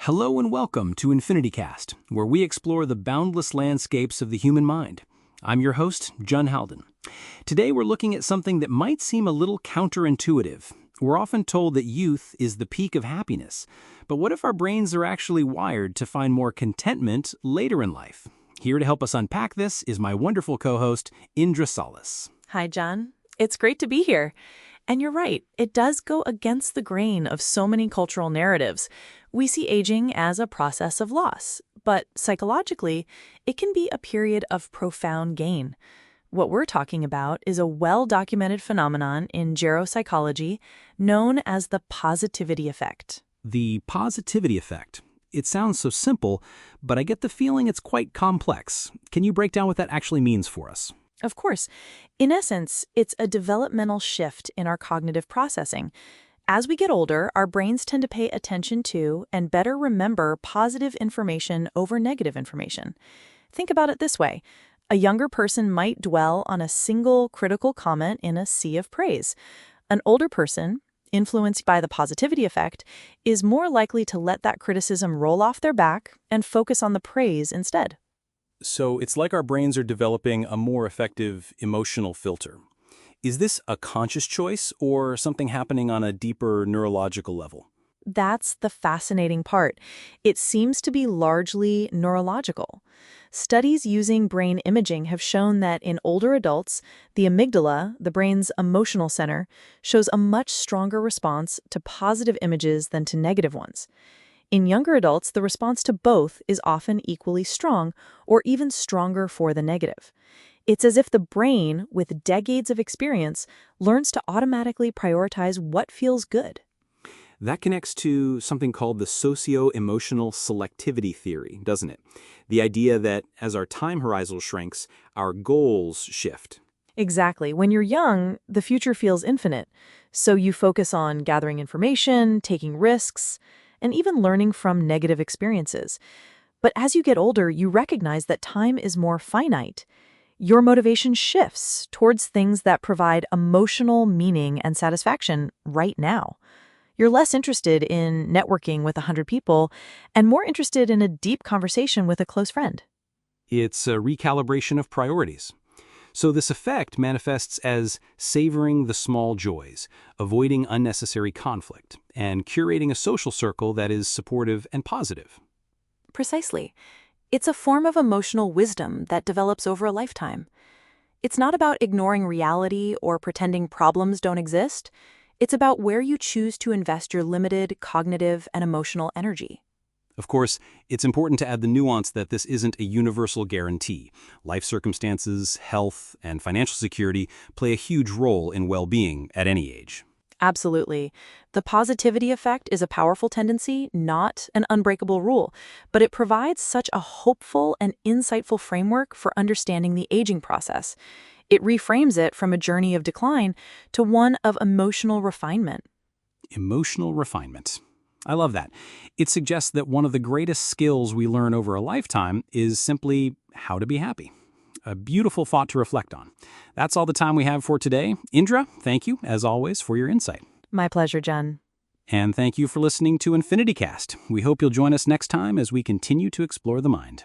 Hello and welcome to EnfinityCast, where we explore the boundless landscapes of the human mind. I'm your host, Halden. Today we're looking at something that might seem a little counterintuitive. We're often told that youth is the peak of happiness, but what if our brains are actually wired to find more contentment later in life? Here to help us unpack this is my wonderful co-host, Indra Solis. Hi, John. It's great to be here. And you're right, it does go against the grain of so many cultural narratives. We see aging as a process of loss, but psychologically, it can be a period of profound gain. What we're talking about is a well-documented phenomenon in geropsychology known as the positivity effect. The positivity effect. It sounds so simple, but I get the feeling it's quite complex. Can you break down what that actually means for us? Of course. In essence, it's a developmental shift in our cognitive processing. As we get older, our brains tend to pay attention to and better remember positive information over negative information. Think about it this way. A younger person might dwell on a single critical comment in a sea of praise. An older person, influenced by the positivity effect, is more likely to let that criticism roll off their back and focus on the praise instead. So it's like our brains are developing a more effective emotional filter. Is this a conscious choice or something happening on a deeper neurological level? That's the fascinating part. It seems to be largely neurological. Studies using brain imaging have shown that in older adults, the amygdala, the brain's emotional center, shows a much stronger response to positive images than to negative ones. In younger adults, the response to both is often equally strong, or even stronger for the negative. It's as if the brain, with decades of experience, learns to automatically prioritize what feels good. That connects to something called the socio-emotional selectivity theory, doesn't it? The idea that as our time horizon shrinks, our goals shift. Exactly. When you're young, the future feels infinite. So you focus on gathering information, taking risks, and even learning from negative experiences. But as you get older, you recognize that time is more finite. Your motivation shifts towards things that provide emotional meaning and satisfaction right now. You're less interested in networking with 100 people and more interested in a deep conversation with a close friend. It's a recalibration of priorities. So this effect manifests as savoring the small joys, avoiding unnecessary conflict, and curating a social circle that is supportive and positive. Precisely. It's a form of emotional wisdom that develops over a lifetime. It's not about ignoring reality or pretending problems don't exist. It's about where you choose to invest your limited cognitive and emotional energy. Of course, it's important to add the nuance that this isn't a universal guarantee. Life circumstances, health, and financial security play a huge role in well-being at any age. Absolutely. The positivity effect is a powerful tendency, not an unbreakable rule, but it provides such a hopeful and insightful framework for understanding the aging process. It reframes it from a journey of decline to one of emotional refinement. Emotional refinement. I love that. It suggests that one of the greatest skills we learn over a lifetime is simply how to be happy. A beautiful thought to reflect on. That's all the time we have for today. Indra, thank you, as always, for your insight. My pleasure, Jen. And thank you for listening to EnfinityCast. We hope you'll join us next time as we continue to explore the mind.